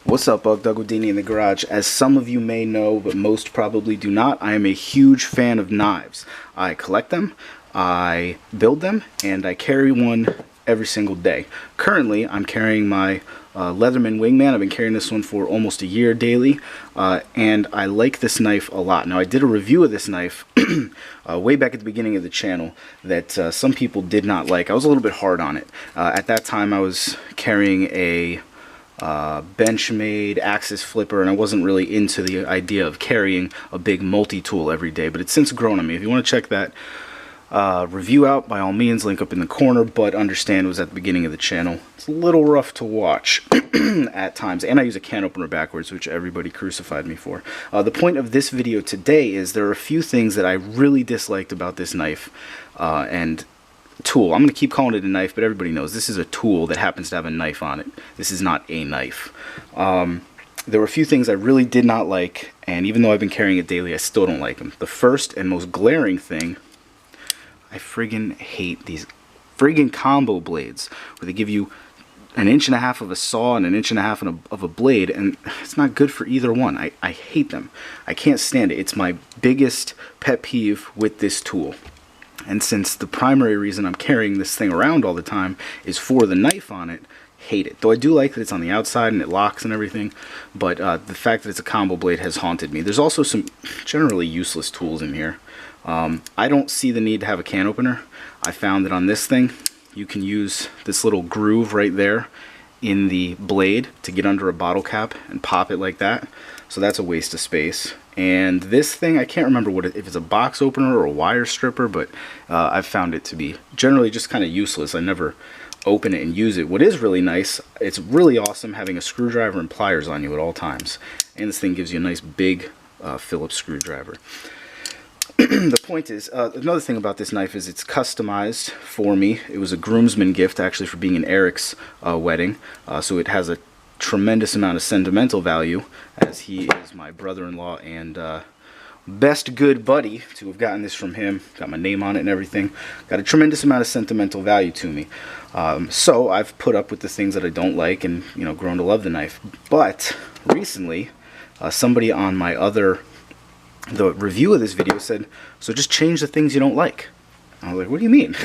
What's up, Bug Doug with D&E in the Garage? As some of you may know, but most probably do not, I am a huge fan of knives. I collect them, I build them, and I carry one every single day. Currently, I'm carrying my Leatherman Wingman. I've been carrying this one for almost a year daily, and I like this knife a lot. Now, I did a review of this knife way back at the beginning of the channel that some people did not like. I was a little bit hard on it. At that time, I was carrying a Benchmade axis flipper, and I wasn't really into the idea of carrying a big multi-tool every day, but it's since grown on me. If you want to check that review out, by all means, link up in the corner, but understand it was at the beginning of the channel. It's a little rough to watch at times, and I use a can opener backwards, which everybody crucified me for. The point of this video today is there are a few things that I really disliked about this knife and tool. I'm going to keep calling it a knife, but everybody knows this is a tool that happens to have a knife on it. This is not a knife. There were a few things I really did not like, and even though I've been carrying it daily, I still don't like them. The first and most glaring thing, I friggin' hate these friggin' combo blades, where they give you an 1.5 inches of a saw and an 1.5 inches of a blade, and it's not good for either one. I hate them. I can't stand it. It's my biggest pet peeve with this tool. And since the primary reason I'm carrying this thing around all the time is for the knife on it, hate it. Though I do like that it's on the outside and it locks and everything, but the fact that it's a combo blade has haunted me. There's also some generally useless tools in here. I don't see the need to have a can opener. I found that on this thing, you can use this little groove right there in the blade to get under a bottle cap and pop it like that. So that's a waste of space. And this thing, I can't remember if it's a box opener or a wire stripper, but I've found it to be generally just kind of useless. I never open it and use it. What is really nice, it's really awesome having a screwdriver and pliers on you at all times. And this thing gives you a nice big Phillips screwdriver. The point is, another thing about this knife is it's customized for me. It was a groomsman gift, actually, for being in Eric's wedding. So it has a tremendous amount of sentimental value, as he is my brother-in-law and best good buddy to have gotten this from him. Got my name on it and everything. Got a tremendous amount of sentimental value to me. So I've put up with the things that I don't like and, you know, grown to love the knife. But recently, somebody on my the review of this video said, so just change the things you don't like. I was like, what do you mean?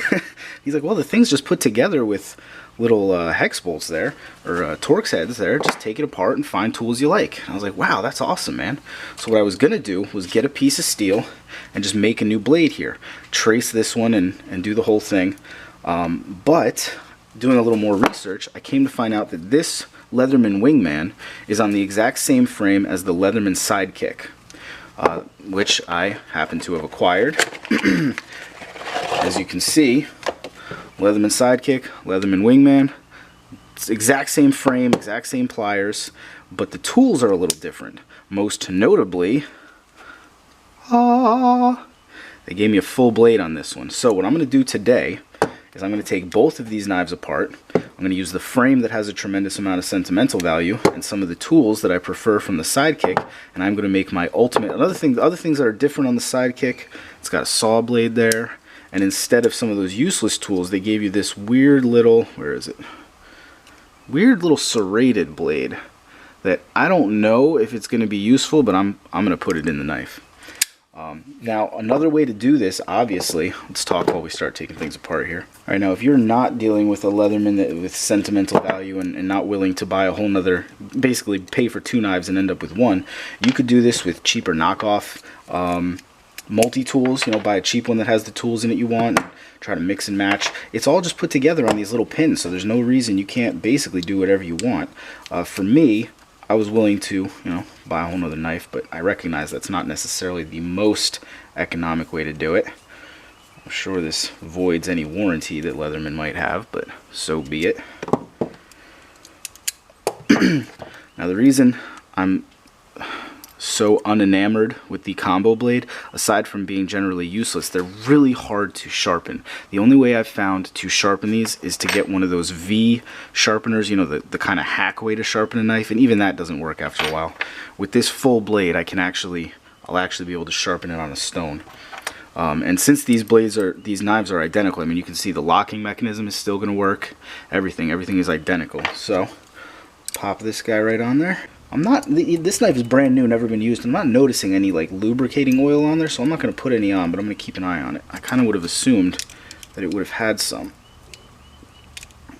He's like, well, the things just put together with little hex bolts there, or Torx heads there, just take it apart and find tools you like. And I was like, wow, that's awesome, man. So what I was going to do was get a piece of steel and just make a new blade here. Trace this one and do the whole thing. But doing a little more research, I came to find out that this Leatherman Wingman is on the exact same frame as the Leatherman Sidekick, which I happen to have acquired. As you can see, Leatherman Sidekick, Leatherman Wingman, it's the exact same frame, exact same pliers, but the tools are a little different. Most notably, they gave me a full blade on this one. So what I'm going to do today is I'm going to take both of these knives apart. I'm going to use the frame that has a tremendous amount of sentimental value and some of the tools that I prefer from the Sidekick, and I'm going to make my ultimate. The other things that are different on the Sidekick, it's got a saw blade there, and instead of some of those useless tools, they gave you this weird little, where is it? Weird little serrated blade that I don't know if it's going to be useful, but I'm going to put it in the knife. Now, another way to do this, obviously, let's talk while we start taking things apart here. All right, now, if you're not dealing with a Leatherman with sentimental value and not willing to buy a whole nother, basically pay for 2 knives and end up with 1, you could do this with cheaper knockoff multi-tools. You know, buy a cheap one that has the tools in it you want, and try to mix and match. It's all just put together on these little pins, so there's no reason you can't basically do whatever you want. For me, I was willing to, you know, buy a whole nother knife, but I recognize that's not necessarily the most economic way to do it. I'm sure this voids any warranty that Leatherman might have, but so be it. Now, the reason I'm so unenamored with the combo blade, aside from being generally useless, they're really hard to sharpen. The only way I've found to sharpen these is to get one of those V sharpeners, you know, the kind of hack way to sharpen a knife, and even that doesn't work after a while. With this full blade, I'll actually be able to sharpen it on a stone. And since these knives are identical, I mean, you can see the locking mechanism is still going to work. Everything is identical. So Pop this guy right on there. This knife is brand new, never been used. I'm not noticing any like lubricating oil on there, so I'm not going to put any on, but I'm going to keep an eye on it. I kind of would have assumed that it would have had some.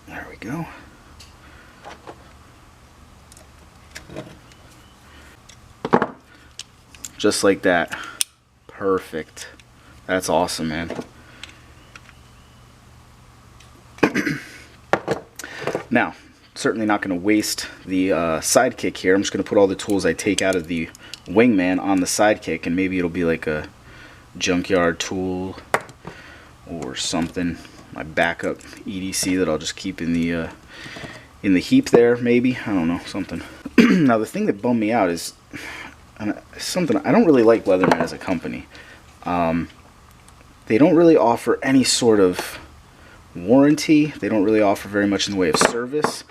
There we go. Just like that. Perfect. That's awesome, man. Now, certainly not going to waste the sidekick here. I'm just going to put all the tools I take out of the wingman on the sidekick, and maybe it'll be like a junkyard tool or something. My backup EDC that I'll just keep in the heap there, maybe. I don't know, something. Now, the thing that bummed me out is something. I don't really like Leatherman as a company. They don't really offer any sort of warranty. They don't really offer very much in the way of service,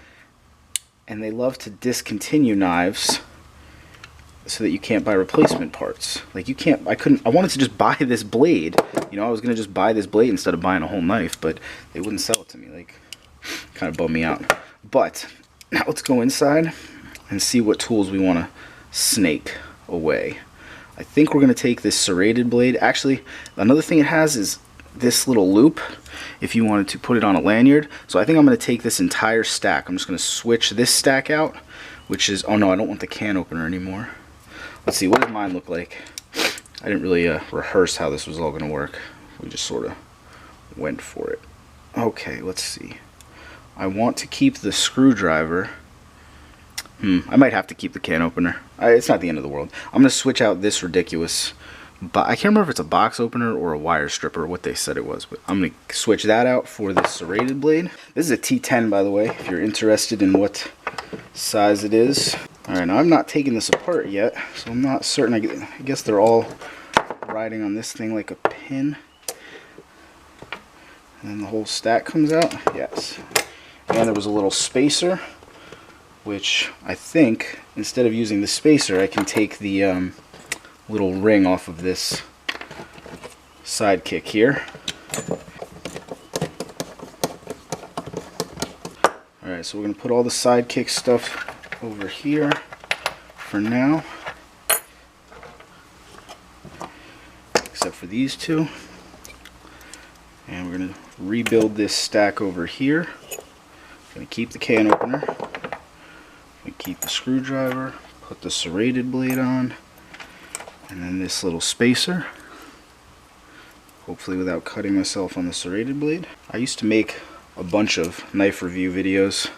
and they love to discontinue knives so that you can't buy replacement parts. Like, you can't, I wanted to just buy this blade, you know, I was gonna just buy this blade instead of buying a whole knife, but they wouldn't sell it to me. Like, kind of bummed me out. But now let's go inside and see what tools we want to snake away. I think we're gonna take this serrated blade. Actually, another thing it has is this little loop if you wanted to put it on a lanyard. So I think I'm going to take this entire stack. I'm just going to switch this stack out, which is, oh no, I don't want the can opener anymore. Let's see, what does mine look like? I didn't really rehearse how this was all going to work. We just sort of went for it. Okay, let's see. I want to keep the screwdriver. I might have to keep the can opener. It's not the end of the world. I'm going to switch out this ridiculous, but I can't remember if it's a box opener or a wire stripper, what they said it was, but I'm going to switch that out for the serrated blade. This is a T10, by the way, if you're interested in what size it is. Alright, now I'm not taking this apart yet, so I'm not certain. I guess they're all riding on this thing like a pin. And then the whole stack comes out. Yes. And there was a little spacer, which I think, instead of using the spacer, I can take the little ring off of this sidekick here. Alright, so we're going to put all the sidekick stuff over here for now, except for these two. And we're going to rebuild this stack over here. Going to keep the can opener, going to keep the screwdriver, put the serrated blade on, and then this little spacer, hopefully without cutting myself on the serrated blade. I used to make a bunch of knife review videos,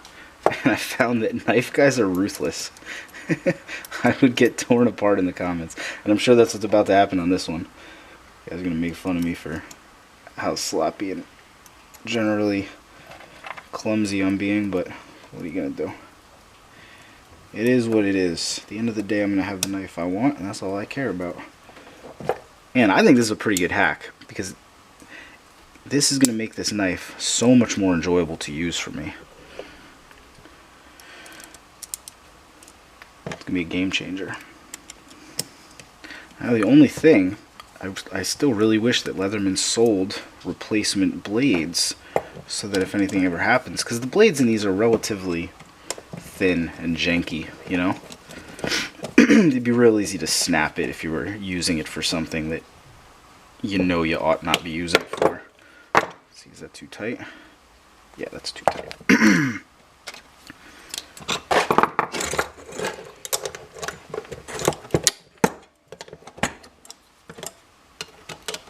and I found that knife guys are ruthless. I would get torn apart in the comments, and I'm sure that's what's about to happen on this one. You guys are going to make fun of me for how sloppy and generally clumsy I'm being, but what are you going to do? It is what it is. At the end of the day, I'm going to have the knife I want, and that's all I care about. And I think this is a pretty good hack, because this is going to make this knife so much more enjoyable to use for me. It's going to be a game changer. Now the only thing, I still really wish that Leatherman sold replacement blades, so that if anything ever happens, because the blades in these are relatively thin and janky, you know? It'd be real easy to snap it if you were using it for something that you know you ought not be using it for. Let's see, is that too tight? Yeah, that's too tight.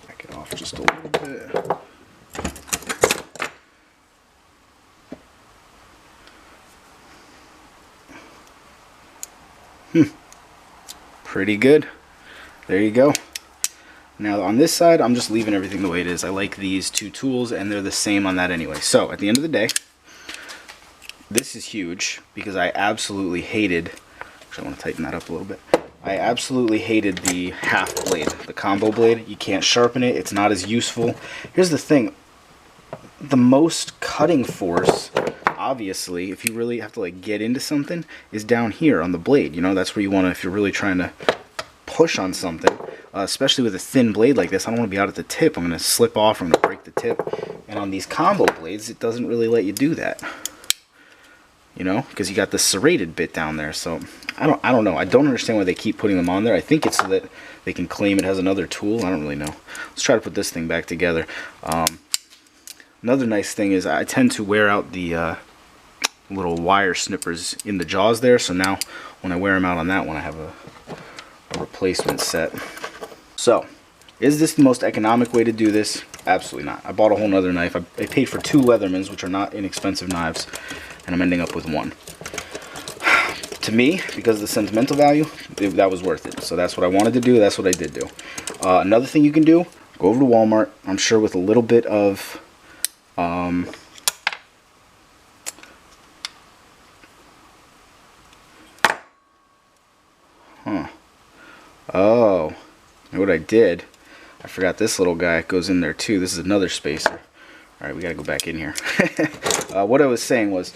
Back it off just a little bit. Pretty good. There you go. Now on this side, I'm just leaving everything the way it is. I like these two tools, and they're the same on that anyway. So at the end of the day, this is huge because I absolutely hated, actually I want to tighten that up a little bit. I absolutely hated the half blade, the combo blade. You can't sharpen it. It's not as useful. Here's the thing. The most cutting force, obviously, if you really have to like get into something, is down here on the blade. You know, that's where you want to, if you're really trying to push on something, especially with a thin blade like this. I don't want to be out at the tip. I'm going to slip off, I'm going to break the tip. And on these combo blades, it doesn't really let you do that. you know, because you got the serrated bit down there. So I don't know. I don't understand why they keep putting them on there. I think it's so that they can claim it has another tool. I don't really know. Let's try to put this thing back together. Another nice thing is I tend to wear out the little wire snippers in the jaws there. So now when I wear them out on that one, I have a replacement set. So is this the most economic way to do this? Absolutely not. I bought a whole nother knife. I paid for 2 Leathermans, which are not inexpensive knives, and I'm ending up with 1. To me, because of the sentimental value, that was worth it. So that's what I wanted to do. That's what I did do. Another thing you can do, go over to Walmart. I'm sure with a little bit of oh, you know what I did? I forgot this little guy goes in there too. This is another spacer. Alright, we gotta go back in here. What I was saying was,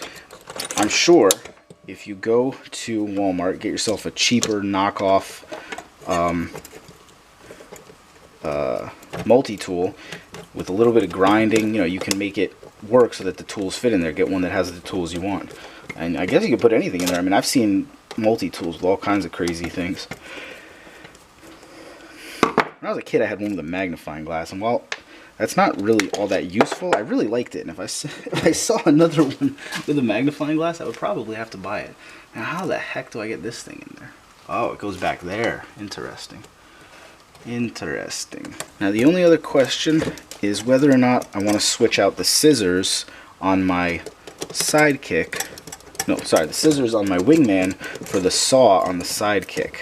I'm sure if you go to Walmart, get yourself a cheaper knockoff multi-tool with a little bit of grinding, you know, you can make it work so that the tools fit in there. Get one that has the tools you want. And I guess you can put anything in there. I mean, I've seen multi-tools with all kinds of crazy things. When I was a kid, I had one with a magnifying glass, and while that's not really all that useful, I really liked it. And if I saw another one with a magnifying glass, I would probably have to buy it. Now, how the heck do I get this thing in there? Oh, it goes back there. Interesting. Interesting. Now, the only other question is whether or not I want to switch out the scissors on my sidekick. No, sorry, the scissors on my wingman for the saw on the sidekick.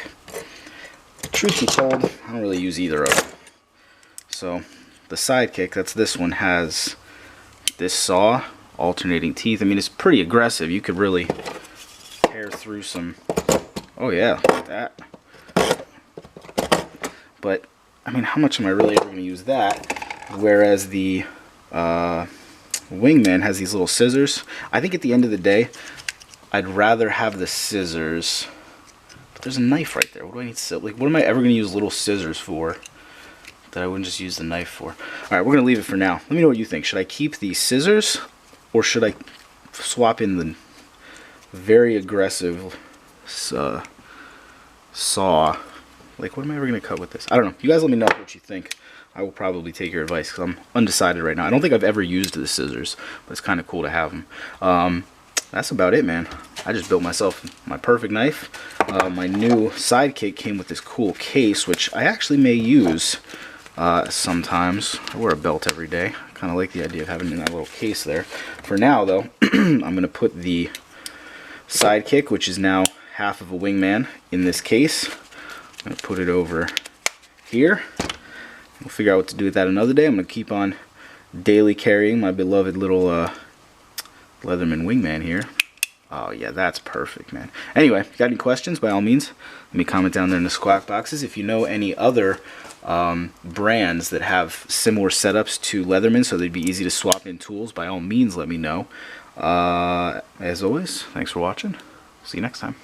Truth be told, I don't really use either of them. So the sidekick, that's this one, has this saw, alternating teeth. I mean, it's pretty aggressive. You could really tear through some. Oh yeah, like that. But I mean, how much am I really ever going to use that? Whereas the wingman has these little scissors. I think at the end of the day, I'd rather have the scissors. But there's a knife right there. What do I need to, like, what am I ever going to use little scissors for that I wouldn't just use the knife for? Alright, we're going to leave it for now. Let me know what you think. Should I keep the scissors, or should I swap in the very aggressive saw? Like, what am I ever going to cut with this? I don't know. You guys let me know what you think. I will probably take your advice because I'm undecided right now. I don't think I've ever used the scissors, but it's kind of cool to have them. That's about it, man. I just built myself my perfect knife. My new sidekick came with this cool case, which I actually may use sometimes. I wear a belt every day. I kind of like the idea of having in that little case there. For now, though, I'm going to put the sidekick, which is now half of a wingman, in this case. I'm going to put it over here. We'll figure out what to do with that another day. I'm going to keep on daily carrying my beloved little Leatherman wingman here. Oh yeah, that's perfect, man. Anyway, if you got any questions, by all means, let me comment down there in the squawk boxes. If you know any other brands that have similar setups to Leatherman, so they'd be easy to swap in tools, by all means, let me know. As always, thanks for watching. See you next time.